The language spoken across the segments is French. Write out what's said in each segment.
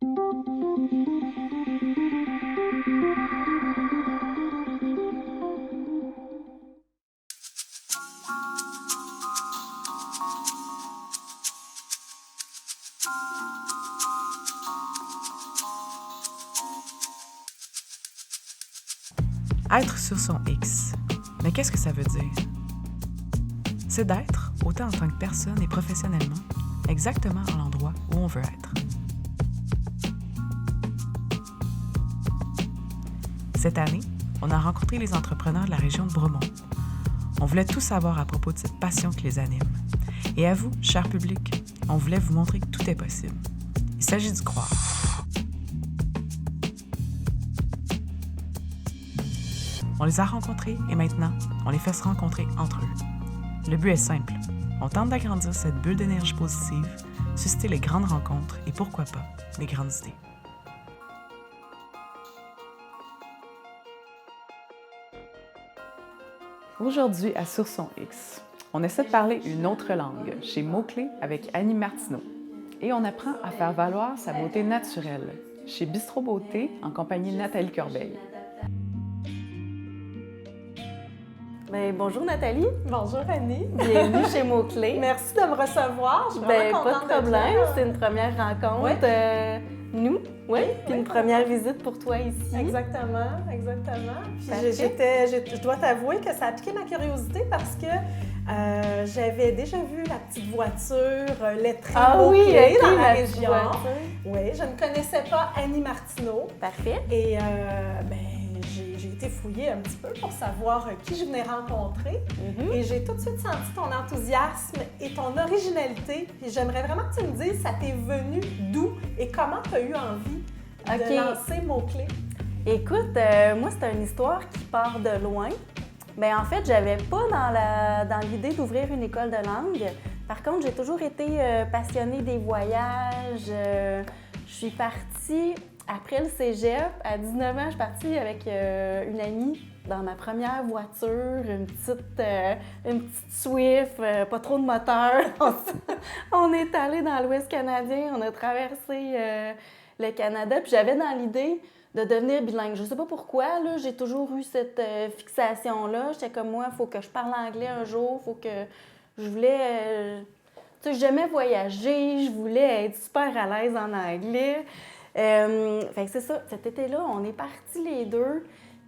Être sur son X. Mais qu'est-ce que ça veut dire? C'est d'être, autant en tant que personne et professionnellement, exactement à l'endroit où on veut être. Cette année, on a rencontré les entrepreneurs de la région de Bromont. On voulait tout savoir à propos de cette passion qui les anime. Et à vous, cher public, on voulait vous montrer que tout est possible. Il s'agit d'y croire. On les a rencontrés et maintenant, on les fait se rencontrer entre eux. Le but est simple. On tente d'agrandir cette bulle d'énergie positive, susciter les grandes rencontres et pourquoi pas, les grandes idées. Aujourd'hui, à Sur son X, on essaie de parler une autre langue, chez Mots-Clés avec Annie Martineau. Et on apprend à faire valoir sa beauté naturelle, chez Bistro Beauté, en compagnie de Nathalie Corbeil. Bien, bonjour Nathalie. Bonjour Annie. Bienvenue chez Mots-Clés. Merci de me recevoir. Je suis vraiment pas contente de problème. d'être là. C'est une première rencontre. Ouais. Nous, oui. Puis une première visite pour toi ici. Exactement. Puis Parfait. je dois t'avouer que ça a piqué ma curiosité parce que j'avais déjà vu la petite voiture lettrée Mots-Clés dans la région. Oui, je ne connaissais pas Annie Martineau. Parfait. Et j'ai été fouiller un petit peu pour savoir qui je venais rencontrer. Et j'ai tout de suite senti ton enthousiasme et ton originalité. Puis j'aimerais vraiment que tu me dises, ça t'est venu d'où et comment tu as eu envie de lancer Mots-Clés? Écoute, moi, c'est une histoire qui part de loin. Bien, en fait, j'avais pas dans l'idée d'ouvrir une école de langue. Par contre, j'ai toujours été passionnée des voyages. Je suis partie... Après le cégep, à 19 ans, je suis partie avec une amie dans ma première voiture, une petite Swift, pas trop de moteur. On est allé dans l'Ouest canadien, on a traversé le Canada, puis j'avais dans l'idée de devenir bilingue. Je sais pas pourquoi, là, j'ai toujours eu cette fixation-là. J'étais comme moi, il faut que je parle anglais un jour, faut que je voulais... tu sais, j'aimais voyager, je voulais être super à l'aise en anglais. Fait que c'est ça, cet été-là, on est partis les deux,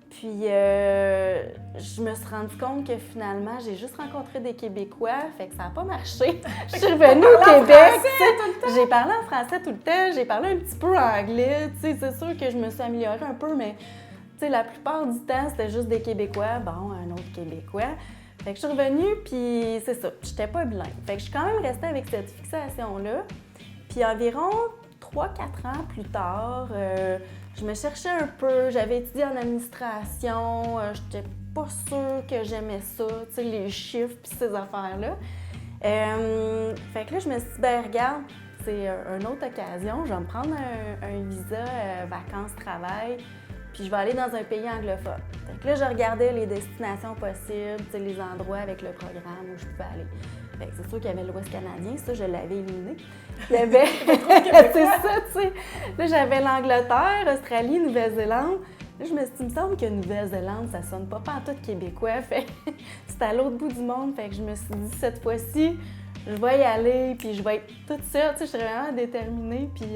puis je me suis rendu compte que finalement, j'ai juste rencontré des Québécois, fait que ça n'a pas marché. Je suis revenue au Québec, j'ai parlé en français tout le temps, j'ai parlé un petit peu anglais, tu sais, c'est sûr que je me suis améliorée un peu, mais tu sais, la plupart du temps, c'était juste des Québécois, bon, un autre Québécois. Fait que je suis revenue, puis c'est ça, j'étais pas bilingue. Fait que je suis quand même restée avec cette fixation-là, puis environ 3-4 ans plus tard, je me cherchais un peu, j'avais étudié en administration, j'étais pas sûre que j'aimais ça, tu sais, les chiffres puis ces affaires-là. Fait que là, je me suis dit, ben regarde, c'est une autre occasion, je vais me prendre un visa vacances-travail, puis je vais aller dans un pays anglophone. Fait que là, je regardais les destinations possibles, tu sais, les endroits avec le programme où je pouvais aller. Fait que c'est sûr qu'il y avait l'Ouest canadien, ça, je l'avais éliminé. Il y avait... c'est ça, tu sais. Là, j'avais l'Angleterre, Australie, Nouvelle-Zélande. Là, je me suis dit, il me semble que Nouvelle-Zélande, ça sonne pas pantoute québécois. Fait c'était à l'autre bout du monde. Fait que je me suis dit, cette fois-ci, je vais y aller, puis je vais être toute seule. Tu sais, je suis vraiment déterminée, puis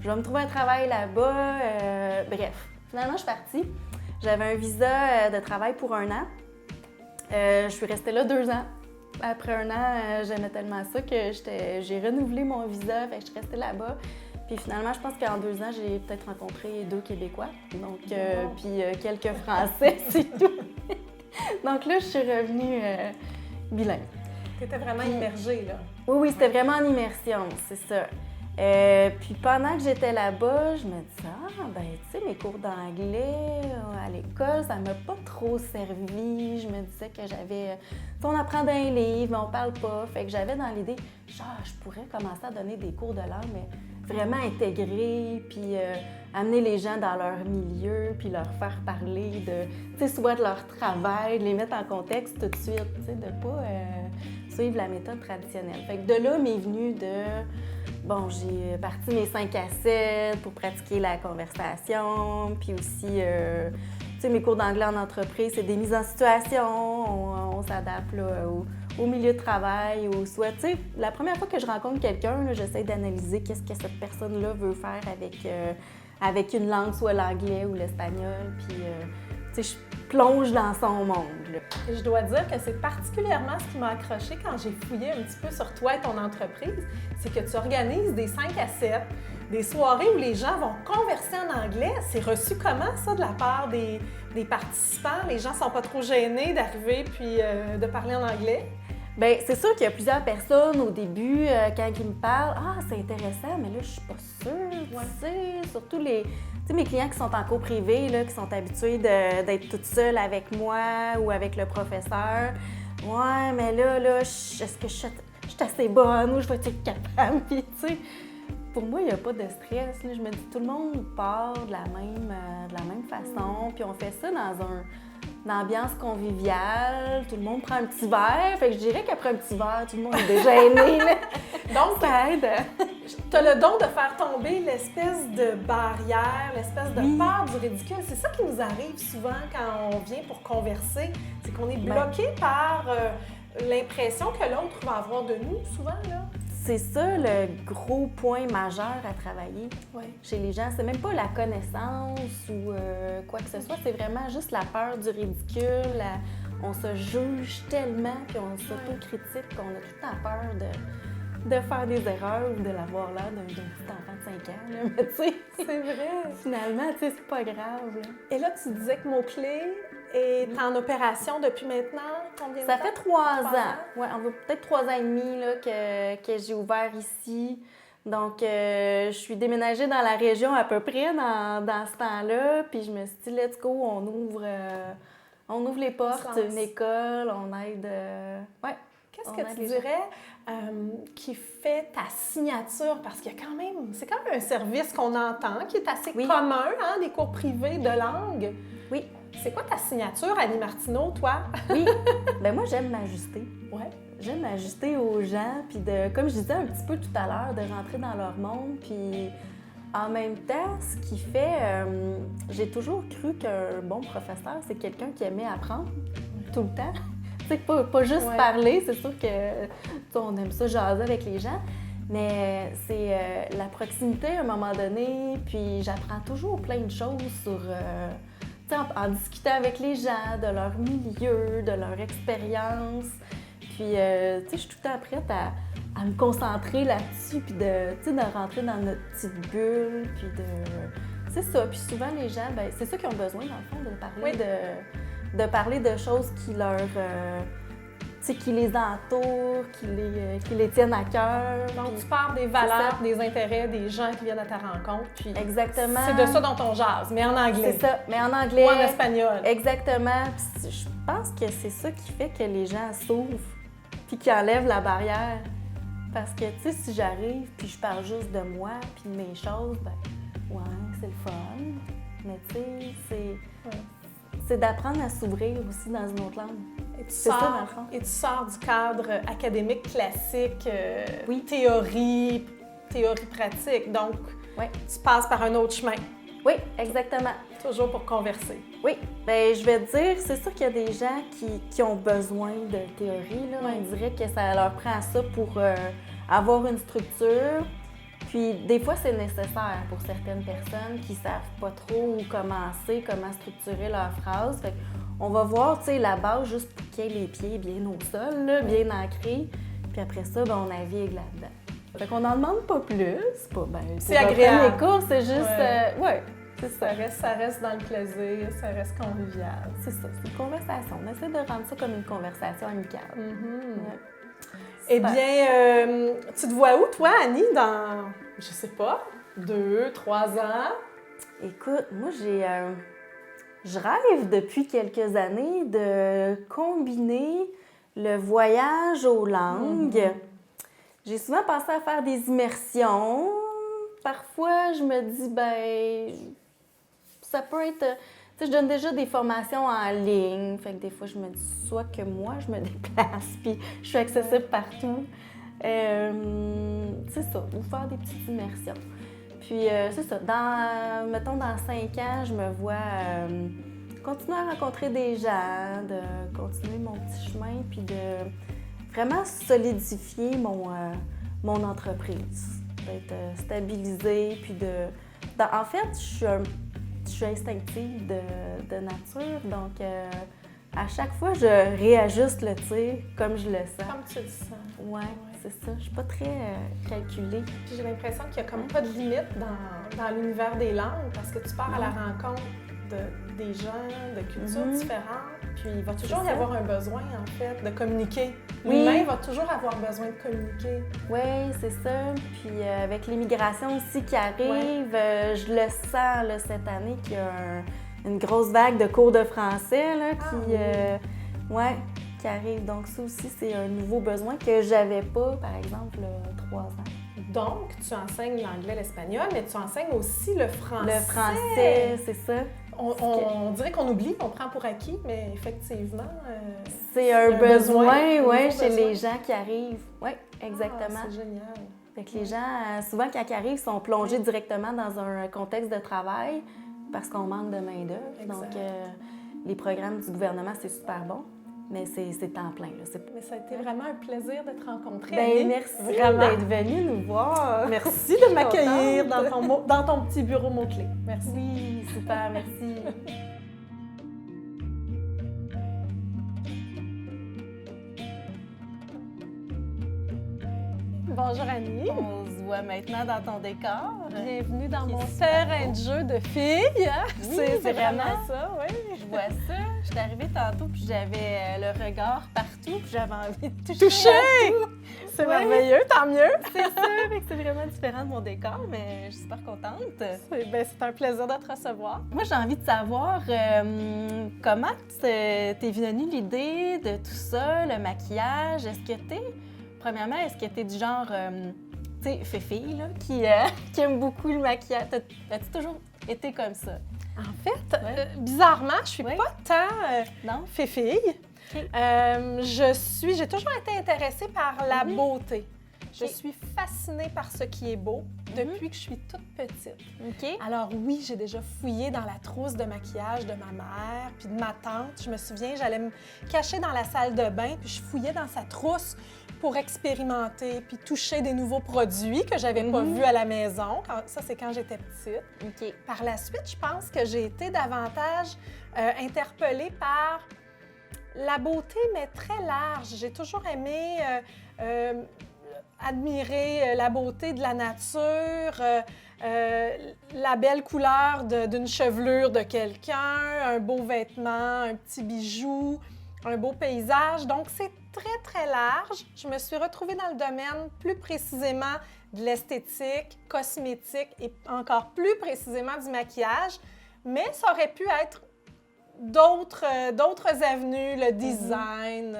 je vais me trouver un travail là-bas. Bref, finalement, je suis partie. J'avais un visa de travail pour 1 an. Je suis restée là 2 ans. Après 1 an, j'aimais tellement ça que j'ai renouvelé mon visa, fait que je suis restée là-bas. Puis finalement, je pense qu'en 2 ans, j'ai peut-être rencontré 2 Québécois, donc puis quelques Français, c'est tout. Donc là, je suis revenue bilingue. Tu étais vraiment immergée, là. Oui, c'était vraiment en immersion, c'est ça. Puis pendant que j'étais là-bas, je me disais, ben tu sais, mes cours d'anglais à l'école, ça m'a pas trop servi. Je me disais que j'avais... on apprend dans les livres, mais on parle pas. Fait que j'avais dans l'idée, je pourrais commencer à donner des cours de langue, mais vraiment intégrer, puis amener les gens dans leur milieu, puis leur faire parler de, tu sais, soit de leur travail, de les mettre en contexte tout de suite, tu sais, de pas suivre la méthode traditionnelle. Fait que de là m'est venu de bon, j'ai parti mes 5 à 7 pour pratiquer la conversation, puis aussi, tu sais, mes cours d'anglais en entreprise, c'est des mises en situation, on s'adapte là, au milieu de travail, ou soit, tu sais, la première fois que je rencontre quelqu'un, j'essaie d'analyser qu'est-ce que cette personne-là veut faire avec une langue, soit l'anglais ou l'espagnol, puis, tu sais, je plonge dans son monde, là. Et je dois dire que c'est particulièrement ce qui m'a accroché quand j'ai fouillé un petit peu sur toi et ton entreprise, c'est que tu organises des 5 à 7, des soirées où les gens vont converser en anglais. C'est reçu comment, ça, de la part des participants? Les gens ne sont pas trop gênés d'arriver puis de parler en anglais? Bien, c'est sûr qu'il y a plusieurs personnes au début, quand ils me parlent, « Ah, c'est intéressant, mais là, je suis pas sûre, tu sais, surtout mes clients qui sont en cours privé, là, qui sont habitués d'être toutes seules avec moi ou avec le professeur. Ouais, mais là, est-ce que je suis assez bonne ou je vais être capable? » Puis, tu sais, pour moi, il n'y a pas de stress, là. Je me dis, tout le monde part de la même façon, puis on fait ça dans une ambiance conviviale, tout le monde prend un petit verre. Fait que je dirais qu'après un petit verre, tout le monde est déjà aimé. Donc, ça aide. Tu as le don de faire tomber l'espèce de barrière, l'espèce de peur du ridicule. C'est ça qui nous arrive souvent quand on vient pour converser. C'est qu'on est bloqué par l'impression que l'autre va avoir de nous, souvent, là. C'est ça le gros point majeur à travailler chez les gens. C'est même pas la connaissance ou quoi que ce soit, c'est vraiment juste la peur du ridicule. On se juge tellement, puis on s'autocritique qu'on a tout le temps peur de faire des erreurs ou de l'avoir l'air d'un petit enfant de 5 ans. Là. Mais tu sais, c'est vrai. Finalement, tu sais, c'est pas grave. Là. Et là, tu disais que Mots-Clés est en opération depuis maintenant combien de temps? Ça fait 3 ans. Ouais, on va peut-être 3 ans et demi là, que j'ai ouvert ici. Donc, je suis déménagée dans la région à peu près dans ce temps-là. Puis je me suis dit, let's go, on ouvre les portes, une école, on aide. Ouais. Qu'est-ce que tu dirais qui fait ta signature? Parce qu'il y a quand même, c'est quand même un service qu'on entend, qui est assez commun, hein, des cours privés de langue. Oui. C'est quoi ta signature, Annie Martineau, toi? Oui. Bien, moi, j'aime m'ajuster. Ouais. J'aime m'ajuster aux gens, puis comme je disais un petit peu tout à l'heure, de rentrer dans leur monde, puis en même temps, ce qui fait... j'ai toujours cru qu'un bon professeur, c'est quelqu'un qui aimait apprendre tout le temps. Tu sais, pas juste parler, c'est sûr que on aime ça jaser avec les gens, mais c'est la proximité à un moment donné, puis j'apprends toujours plein de choses sur... en discutant avec les gens, de leur milieu, de leur expérience. Puis, je suis tout le temps prête à me concentrer là-dessus, puis de rentrer dans notre petite bulle, puis c'est ça. Puis souvent, les gens, ben c'est ça qu'ils ont besoin, dans le fond, de parler de choses qui leur... qui les entourent, qui les tiennent à cœur. Donc, tu parles des valeurs, des intérêts des gens qui viennent à ta rencontre. Puis exactement. C'est de ça dont on jase, mais en anglais. C'est ça, mais en anglais. Ou en espagnol. Exactement. Puis je pense que c'est ça qui fait que les gens s'ouvrent puis qui enlèvent la barrière. Parce que, tu sais, si j'arrive puis je parle juste de moi puis de mes choses, ben ouais, c'est le fun. Mais tu sais, c'est d'apprendre à s'ouvrir aussi dans une autre langue. Et tu sors du cadre académique classique, théorie pratique. Donc, tu passes par un autre chemin. Oui, exactement. Toujours pour converser. Oui, bien, je vais te dire, c'est sûr qu'il y a des gens qui ont besoin de théorie. Là. On dirait que ça leur prend ça pour avoir une structure. Puis, des fois, c'est nécessaire pour certaines personnes qui ne savent pas trop où commencer, comment structurer leur phrase. Fait on va voir, tu sais, la base juste pour qu'il y ait les pieds bien au sol, là, bien ancrés. Puis après ça, ben, on navigue là-dedans. Fait qu'on n'en demande pas plus. C'est agréable. Les cours, c'est juste... c'est ça. Ça reste dans le plaisir, ça reste convivial. C'est ça, c'est une conversation. On essaie de rendre ça comme une conversation amicale. Eh bien, tu te vois où, toi, Annie, dans, je sais pas, 2, 3 ans? Écoute, moi, je rêve depuis quelques années de combiner le voyage aux langues. J'ai souvent pensé à faire des immersions. Parfois, je me dis, ben, ça peut être... Tu sais, je donne déjà des formations en ligne. Fait que des fois, je me dis soit que moi, je me déplace, puis je suis accessible partout. C'est ça, ou faire des petites immersions. Puis c'est ça, mettons dans 5 ans, je me vois continuer à rencontrer des gens, de continuer mon petit chemin, puis de vraiment solidifier mon entreprise, d'être stabilisée, puis en fait, je suis instinctive de nature, donc à chaque fois, je réajuste le tir comme je le sens. Comme tu le sens. Ouais, c'est ça. Je suis pas très calculée. Puis j'ai l'impression qu'il n'y a comme pas de limite dans l'univers des langues parce que tu pars à la rencontre des gens, de cultures différentes, puis il va toujours y avoir un besoin, en fait, de communiquer. Oui. L'humain va toujours avoir besoin de communiquer. Oui, c'est ça. Puis avec l'immigration aussi qui arrive, je le sens là, cette année qu'il y a une grosse vague de cours de français là, qui arrive. Donc ça aussi, c'est un nouveau besoin que j'avais pas, par exemple, 3 ans. Donc, tu enseignes l'anglais, l'espagnol, mais tu enseignes aussi le français. Le français, c'est ça. On dirait qu'on oublie, on prend pour acquis, mais effectivement... c'est un besoin chez besoin. les gens qui arrivent. Oui, exactement. Ah, c'est génial. Fait que les gens, souvent, quand ils arrivent, sont plongés directement dans un contexte de travail parce qu'on manque de main-d'œuvre. Donc, les programmes du gouvernement, c'est super bon, mais c'est temps plein. Là. Mais ça a été vraiment un plaisir de te rencontrer. Ben, Annie. merci Vraiment. d'être venue nous voir. Merci de m'accueillir dans ton petit bureau mots-clés. Merci. Oui, super, merci. Bonjour Annie. On se voit maintenant dans ton décor. Bienvenue dans mon terrain de jeu de filles. Oui, c'est vraiment. vraiment ça, oui. Je vois ça. Je suis arrivée tantôt, puis j'avais le regard partout, puis j'avais envie de toucher. Toucher! à tout. C'est Oui. merveilleux, tant mieux. C'est sûr, fait que c'est vraiment différent de mon décor, mais je suis super contente. C'est un plaisir de te recevoir. Moi, j'ai envie de savoir comment t'es venue l'idée de tout ça, le maquillage. Premièrement, est-ce que t'es du genre, tu sais, fée-fille, là, qui aime beaucoup le maquillage? As-tu toujours été comme ça? En fait, bizarrement, je suis pas tant Non? fée-fille. OK. J'ai toujours été intéressée par la beauté. Je OK. suis fascinée par ce qui est beau depuis que je suis toute petite. OK. Alors oui, j'ai déjà fouillé dans la trousse de maquillage de ma mère puis de ma tante. Je me souviens, j'allais me cacher dans la salle de bain puis je fouillais dans sa trousse pour expérimenter puis toucher des nouveaux produits que j'avais pas vus à la maison. Ça, c'est quand j'étais petite. OK. Par la suite, je pense que j'ai été davantage interpellée par la beauté, mais très large. J'ai toujours aimé admirer la beauté de la nature, la belle couleur d'une chevelure de quelqu'un, un beau vêtement, un petit bijou, un beau paysage. Donc, c'est très, très large. Je me suis retrouvée dans le domaine plus précisément de l'esthétique, cosmétique et encore plus précisément du maquillage, mais ça aurait pu être d'autres avenues, le design,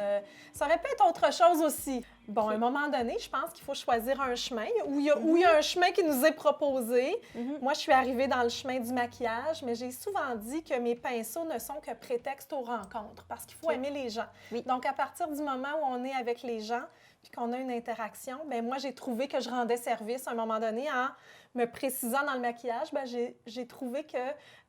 ça aurait pu être autre chose aussi. Bon, à un moment donné, je pense qu'il faut choisir un chemin où il y a un chemin qui nous est proposé. Moi, je suis arrivée dans le chemin du maquillage, mais j'ai souvent dit que mes pinceaux ne sont que prétexte aux rencontres parce qu'il faut aimer les gens. Oui. Donc, à partir du moment où on est avec les gens puis qu'on a une interaction, bien, moi, j'ai trouvé que je rendais service à un moment donné en me précisant dans le maquillage. Bien, j'ai trouvé que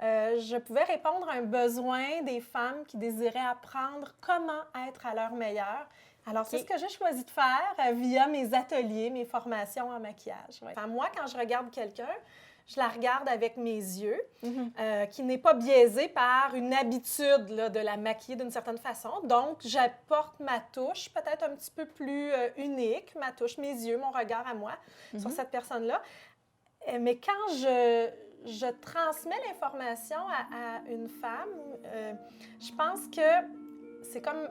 je pouvais répondre à un besoin des femmes qui désiraient apprendre comment être à leur meilleur. Alors, c'est ce que j'ai choisi de faire via mes ateliers, mes formations en maquillage. Ouais. Enfin, moi, quand je regarde quelqu'un, je la regarde avec mes yeux, qui n'est pas biaisée par une habitude là, de la maquiller d'une certaine façon. Donc, j'apporte ma touche, peut-être un petit peu plus unique, ma touche, mes yeux, mon regard à moi sur cette personne-là. Mais quand je transmets l'information à une femme, je pense que c'est comme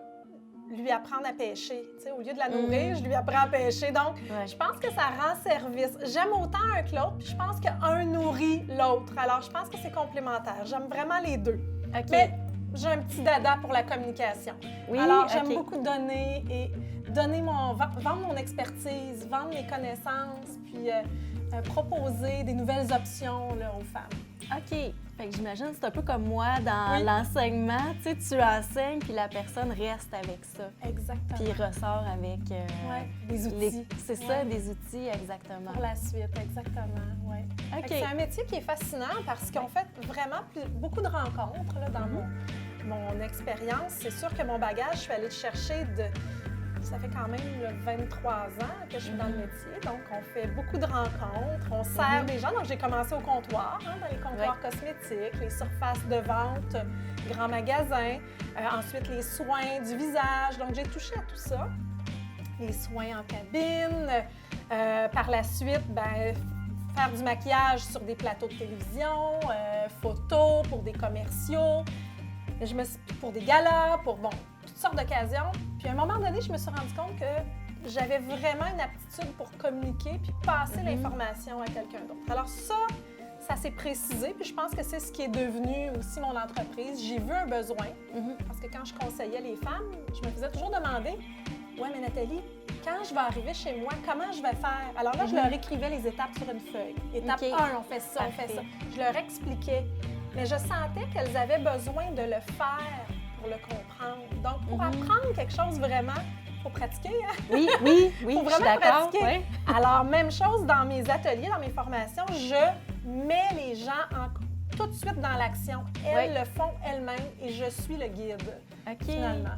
lui apprendre à pêcher. T'sais, au lieu de la nourrir, je lui apprends à pêcher. Donc, je pense que ça rend service. J'aime autant un que l'autre, puis je pense qu'un nourrit l'autre. Alors, je pense que c'est complémentaire. J'aime vraiment les deux. Okay. Mais j'ai un petit dada pour la communication. Oui, alors, j'aime beaucoup donner et vendre mon expertise, vendre mes connaissances, puis proposer des nouvelles options là, aux femmes. OK. Fait que j'imagine que c'est un peu comme moi dans Oui. l'enseignement. Tu sais, tu enseignes, puis la personne reste avec ça. Exactement. Puis ressort avec Ouais, des outils. C'est Ouais. ça, des outils, exactement. Pour la suite, exactement, oui. OK. C'est un métier qui est fascinant parce qu'on fait vraiment beaucoup de rencontres là, dans mon expérience. C'est sûr que mon bagage, je suis allée le chercher ça fait quand même là, 23 ans que je suis dans le métier, donc on fait beaucoup de rencontres, on sert des gens. Donc j'ai commencé au comptoir, dans les comptoirs cosmétiques, les surfaces de vente, grands magasins, ensuite les soins du visage. Donc j'ai touché à tout ça, les soins en cabine. Par la suite, faire du maquillage sur des plateaux de télévision, photos pour des commerciaux, pour des galas, pour toutes sortes d'occasions. Puis à un moment donné, je me suis rendu compte que j'avais vraiment une aptitude pour communiquer puis passer l'information à quelqu'un d'autre. Alors ça s'est précisé, puis je pense que c'est ce qui est devenu aussi mon entreprise. J'ai vu un besoin, parce que quand je conseillais les femmes, je me faisais toujours demander « Ouais, mais Nathalie, quand je vais arriver chez moi, comment je vais faire? » Alors là, je leur écrivais les étapes sur une feuille. Étape 1, on fait ça, on fait ça. Je leur expliquais. Mais je sentais qu'elles avaient besoin de le faire pour le comprendre. Donc, pour apprendre quelque chose vraiment, il faut pratiquer. Hein? Oui, Faut je suis vraiment d'accord. pratiquer. Ouais. Alors, même chose dans mes ateliers, dans mes formations, je mets les gens tout de suite dans l'action. Elles le font elles-mêmes et je suis le guide, OK. finalement.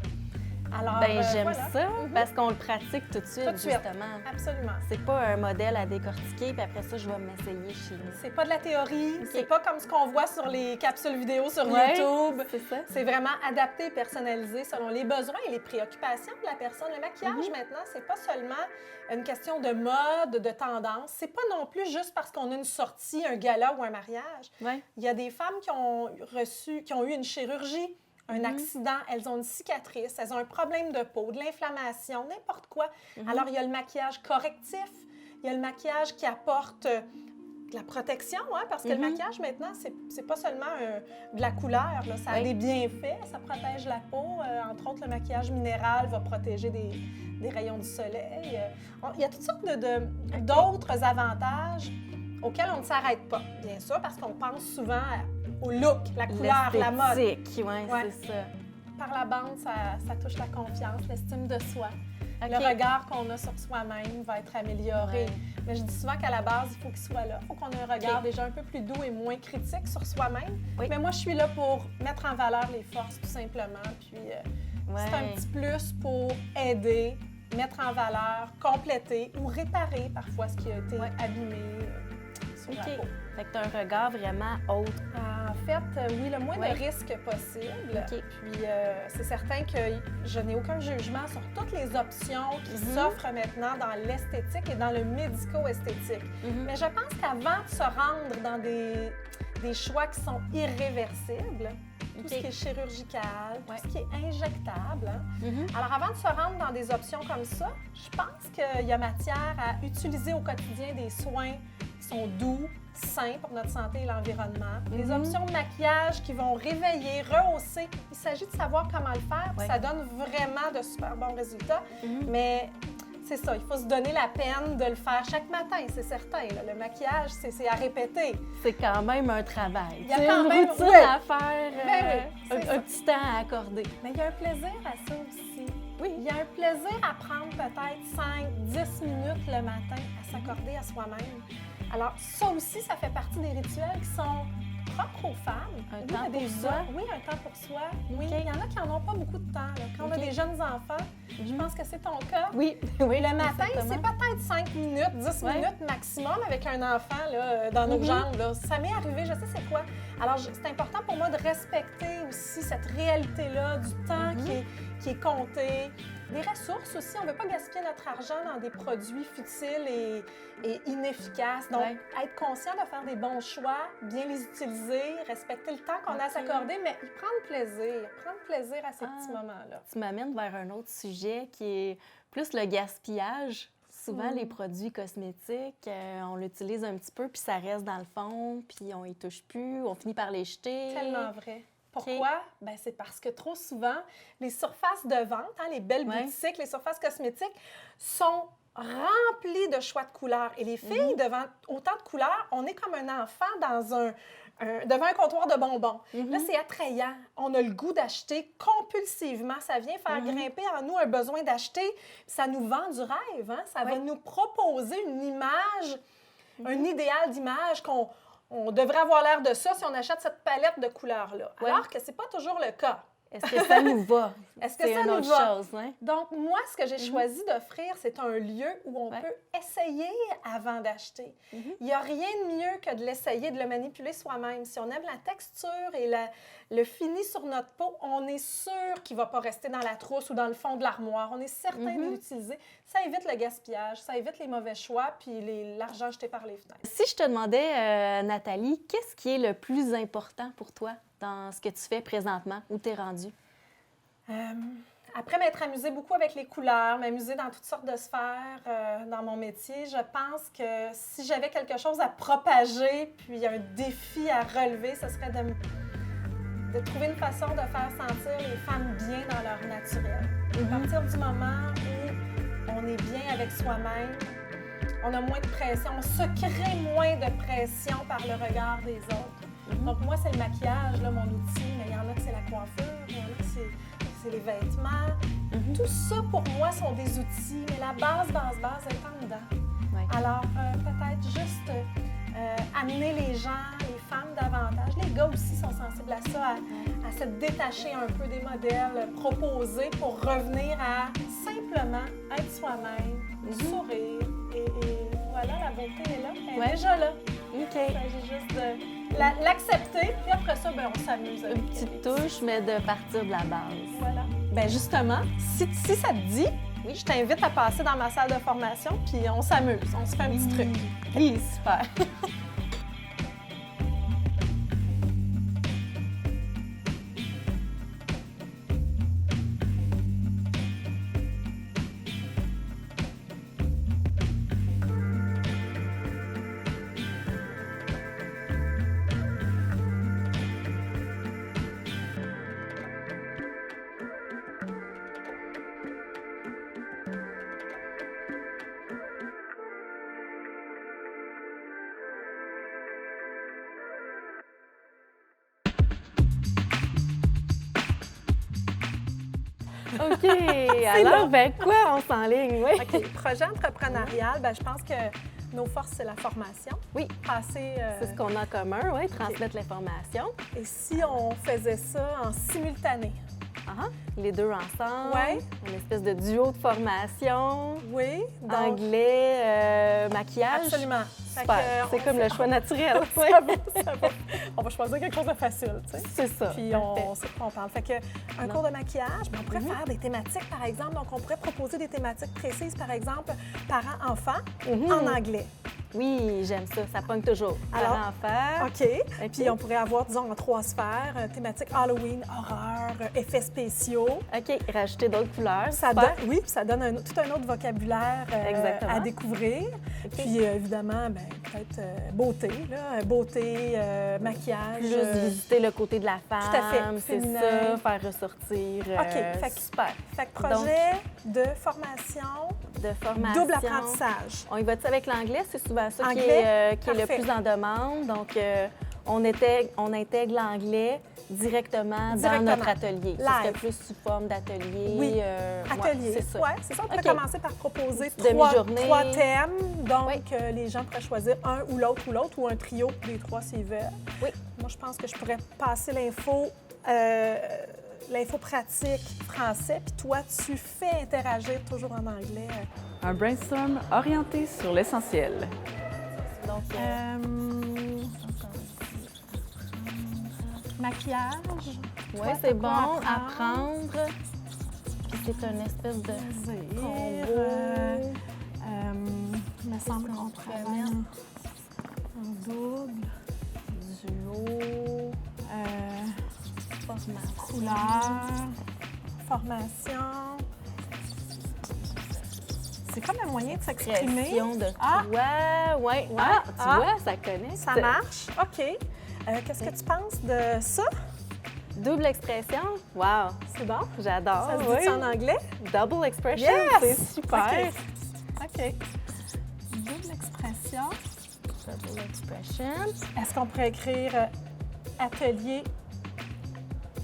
Alors, J'aime voilà. ça parce qu'on le pratique tout de suite, Tout de suite. justement. Absolument. C'est pas un modèle à décortiquer, puis après ça, je vais m'essayer chez nous. C'est pas de la théorie, c'est pas comme ce qu'on voit sur les capsules vidéo sur Ouais, YouTube. c'est ça. C'est vraiment adapté, personnalisé selon les besoins et les préoccupations de la personne. Le maquillage, maintenant, c'est pas seulement une question de mode, de tendance. C'est pas non plus juste parce qu'on a une sortie, un gala ou un mariage. Ouais. Il y a des femmes qui ont eu une chirurgie, un accident, elles ont une cicatrice, elles ont un problème de peau, de l'inflammation, n'importe quoi. Alors, il y a le maquillage correctif, il y a le maquillage qui apporte de la protection, parce que le maquillage, maintenant, c'est pas seulement de la couleur, là, ça a des bienfaits, ça protège la peau. Entre autres, le maquillage minéral va protéger des rayons du soleil. Il y a toutes sortes d'autres avantages auxquels on ne s'arrête pas, bien sûr, parce qu'on pense souvent au look, la couleur, la mode. L'esthétique, Ouais. c'est ça. Par la bande, ça touche la confiance, l'estime de soi. OK. Le regard qu'on a sur soi-même va être amélioré. Ouais. Mais je dis souvent qu'à la base, il faut qu'il soit là. Il faut qu'on ait un regard déjà un peu plus doux et moins critique sur soi-même. Oui. Mais moi, je suis là pour mettre en valeur les forces, tout simplement. Puis c'est un petit plus pour aider, mettre en valeur, compléter ou réparer parfois ce qui a été abîmé sur la peau. Fait que tu as un regard vraiment autre. En fait, oui, le moins de risques possible. OK. Puis, c'est certain que je n'ai aucun jugement sur toutes les options qui s'offrent maintenant dans l'esthétique et dans le médico-esthétique. Mais je pense qu'avant de se rendre dans des choix qui sont irréversibles, tout ce qui est chirurgical, tout ce qui est injectable. Alors, avant de se rendre dans des options comme ça, je pense qu'il y a matière à utiliser au quotidien des soins qui sont doux, sains pour notre santé et l'environnement. Des options de maquillage qui vont réveiller, rehausser. Il s'agit de savoir comment le faire, puis ça donne vraiment de super bons résultats. Mais c'est ça, il faut se donner la peine de le faire chaque matin, c'est certain. Là. Le maquillage, c'est à répéter. C'est quand même un travail. Il y a quand une même routine à faire, c'est un petit temps à accorder. Mais il y a un plaisir à ça aussi. Oui. Il y a un plaisir à prendre peut-être 5-10 minutes le matin à s'accorder à soi-même. Alors, ça aussi, ça fait partie des rituels qui sont propres aux femmes. Un Oui, temps il y a des pour soi? Oui, un temps pour soi. Oui, il y en a qui n'en ont pas beaucoup de temps. Là. Quand on a des jeunes enfants, je pense que c'est ton cas. Oui. Oui, le matin, exactement. c'est peut-être 5 minutes, 10 minutes maximum avec un enfant là, dans nos jambes. Là. Ça m'est arrivé, je sais c'est quoi. Alors, c'est important pour moi de respecter aussi cette réalité-là du temps qui est compté. Des ressources aussi, on ne veut pas gaspiller notre argent dans des produits futiles et inefficaces. Donc, être conscient de faire des bons choix, bien les utiliser, respecter le temps qu'on a à s'accorder, mais y prendre plaisir à ces petits moments-là. Tu m'amènes vers un autre sujet qui est plus le gaspillage. Souvent, les produits cosmétiques, on l'utilise un petit peu, puis ça reste dans le fond, puis on y touche plus, on finit par les jeter. Tellement vrai. Pourquoi? Ben, c'est parce que trop souvent, les surfaces de vente, les belles boutiques, les surfaces cosmétiques, sont remplies de choix de couleurs. Et les filles, devant autant de couleurs, on est comme un enfant dans devant un comptoir de bonbons. Là, c'est attrayant. On a le goût d'acheter compulsivement. Ça vient faire grimper en nous un besoin d'acheter. Ça nous vend du rêve. Hein? Ça va nous proposer une image, un idéal d'image qu'on devrait avoir l'air de ça si on achète cette palette de couleurs-là. Alors que ce n'est pas toujours le cas. Est-ce que ça nous va? Est-ce que c'est ça une nous autre va? chose, hein? Donc, moi, ce que j'ai choisi d'offrir, c'est un lieu où on peut essayer avant d'acheter. Il n'y a rien de mieux que de l'essayer, de le manipuler soi-même. Si on aime la texture et le fini sur notre peau, on est sûr qu'il ne va pas rester dans la trousse ou dans le fond de l'armoire. On est certain de l'utiliser. Ça évite le gaspillage, ça évite les mauvais choix puis l'argent jeté par les fenêtres. Si je te demandais, Nathalie, qu'est-ce qui est le plus important pour toi dans ce que tu fais présentement, où tu es rendue? Après m'être amusée beaucoup avec les couleurs, m'amuser dans toutes sortes de sphères dans mon métier, je pense que si j'avais quelque chose à propager puis un défi à relever, ce serait de trouver une façon de faire sentir les femmes bien dans leur naturel. À partir du moment où on est bien avec soi-même, on a moins de pression, on se crée moins de pression par le regard des autres. Donc moi, c'est le maquillage, là, mon outil, mais il y en a que c'est la coiffure, il y en a que c'est les vêtements. Tout ça, pour moi, sont des outils, mais la base est en dedans. Alors, peut-être juste amener les gens, les femmes davantage. Les gars aussi sont sensibles à ça, à se détacher un peu des modèles proposés pour revenir à simplement être soi-même, sourire. Et voilà, la beauté est là, elle est déjà là. OK. Il s'agit juste de l'accepter, puis après ça, on s'amuse. Une petite touche, mais de partir de la base. Voilà. Bien, justement, si ça te dit, je t'invite à passer dans ma salle de formation, puis on s'amuse, on se fait un petit truc. Oui, super. OK. Alors, quoi on s'enligne? Oui. OK. Projet entrepreneurial, je pense que nos forces, c'est la formation. Oui. Passer, c'est ce qu'on a en commun, oui, transmettre l'information. Et si on faisait ça en simultané? Les deux ensemble. Oui. Une espèce de duo de formation. Oui. Donc, anglais, maquillage. Absolument. Super. C'est comme le choix naturel. Ça va. On va choisir quelque chose de facile, tu sais. C'est ça. Puis on sait de quoi on parle. Fait que un cours de maquillage, on pourrait faire des thématiques, par exemple. Donc, on pourrait proposer des thématiques précises, par exemple, parents-enfants en anglais. Oui, j'aime ça. Ça pogne toujours. Alors, parents-enfants. OK. Puis on pourrait avoir, disons, en 3 sphères, thématique Halloween, horreur, effets spéciaux. OK. Rajouter d'autres couleurs. Ça donne tout un autre vocabulaire à découvrir. Okay. Puis évidemment, peut-être beauté, là, beauté, maquillage. Plus visiter le côté de la femme. Tout à fait. C'est ça, faire ressortir. OK. Super. Fait que projet de formation. Double apprentissage. On y va-tu avec l'anglais? C'est souvent ça qui est le plus en demande. Donc, on intègre l'anglais directement dans notre atelier. C'est plus sous forme d'atelier. Oui, atelier. C'est ça. Oui, c'est ça. On pourrait commencer par proposer 3 thèmes. Donc, les gens pourraient choisir un ou l'autre ou un trio des 3 s'ils veulent. Oui. Moi, je pense que je pourrais passer l'info pratique français, puis toi, tu fais interagir toujours en anglais. Un brainstorm orienté sur l'essentiel. Donc, maquillage. Oui, c'est bon. Apprendre. Puis c'est une espèce de combo. Il me semble qu'on pourrait mettre en double. Duo. Couleur. Formation. C'est comme un moyen de s'exprimer. Pression de toi. Ouais. Tu vois, ça connecte. Ça marche. OK. Qu'est-ce que tu penses de ça? Double expression? Wow! C'est bon? J'adore. Ça se dit en anglais? Double expression, yes! C'est super. OK. Double expression. Double expression. Est-ce qu'on pourrait écrire atelier,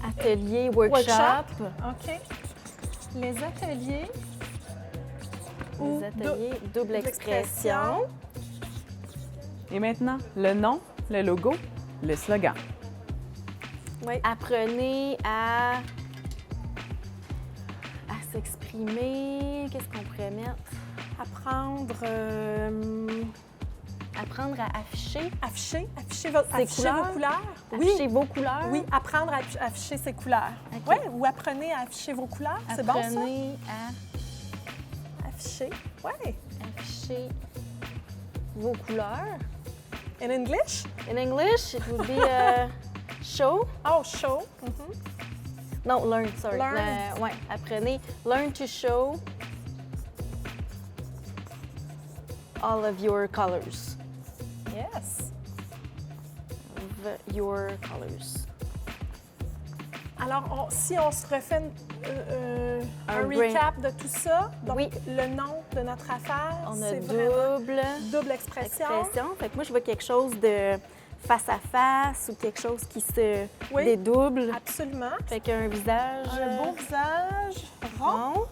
Atelier, workshop. OK. Les ateliers ou Les ateliers, double expression. Et maintenant, le nom, le logo, le slogan. Oui. Apprenez à s'exprimer. Qu'est-ce qu'on pourrait mettre? Apprendre, Apprendre à afficher. afficher Ses vos couleurs. Afficher vos couleurs. Oui, apprendre à afficher ses couleurs. OK. Oui, ou apprenez à afficher vos couleurs. C'est bon, ça? Apprenez Afficher. Oui. à afficher vos couleurs. In English? In English, it would be show. Oh, show. Non, learn, sorry. Learn. Ouais, apprenez. Learn to show all of your colors. Yes. Of your colors. Alors, si on se refait un brain- recap de tout ça, donc Oui. le nom de notre affaire, On a c'est vraiment double expression. Fait que moi, je vois quelque chose de face à face ou quelque chose qui se Oui. dédouble. Absolument. Fait qu'un visage Un beau visage rond. rond.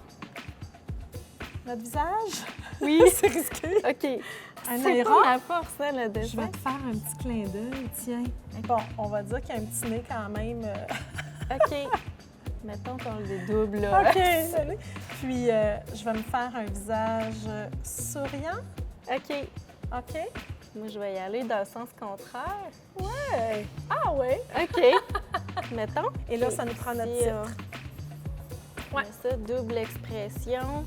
Notre visage. Oui. C'est risqué. OK. Un C'est œil pas rond. ma force, hein, le Je dessin. vais te faire un petit clin d'œil, tiens. Bon, on va dire qu'il y a un petit nez quand même. OK. Mettons qu'on le dédouble, là. OK. Puis, je vais me faire un visage souriant. OK. OK? Moi, je vais y aller dans le sens contraire. Ouais. Ah oui. OK. Mettons. Et là, ça nous prend notre Ici, titre. Ouais. Ça, double expression.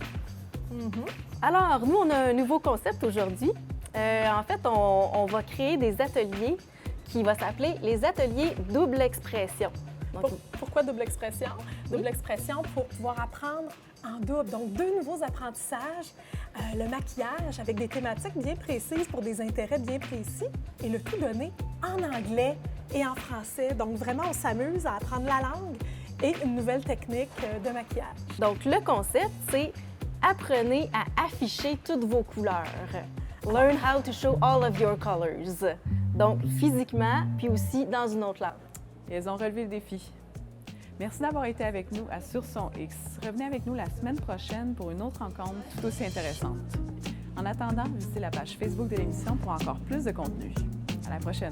Mhm. Alors, nous, on a un nouveau concept aujourd'hui. En fait, on va créer des ateliers qui vont s'appeler les ateliers double expression. Donc, Pourquoi double expression? Double expression pour pouvoir apprendre en double. Donc, deux nouveaux apprentissages. Le maquillage avec des thématiques bien précises pour des intérêts bien précis et le tout donné en anglais et en français. Donc, vraiment, on s'amuse à apprendre la langue et une nouvelle technique de maquillage. donc, le concept, c'est apprenez à afficher toutes vos couleurs. Learn how to show all of your colors. Donc, physiquement, puis aussi dans une autre langue. Et elles ont relevé le défi. Merci d'avoir été avec nous à Sur son X. Revenez avec nous la semaine prochaine pour une autre rencontre tout aussi intéressante. En attendant, visitez la page Facebook de l'émission pour encore plus de contenu. À la prochaine!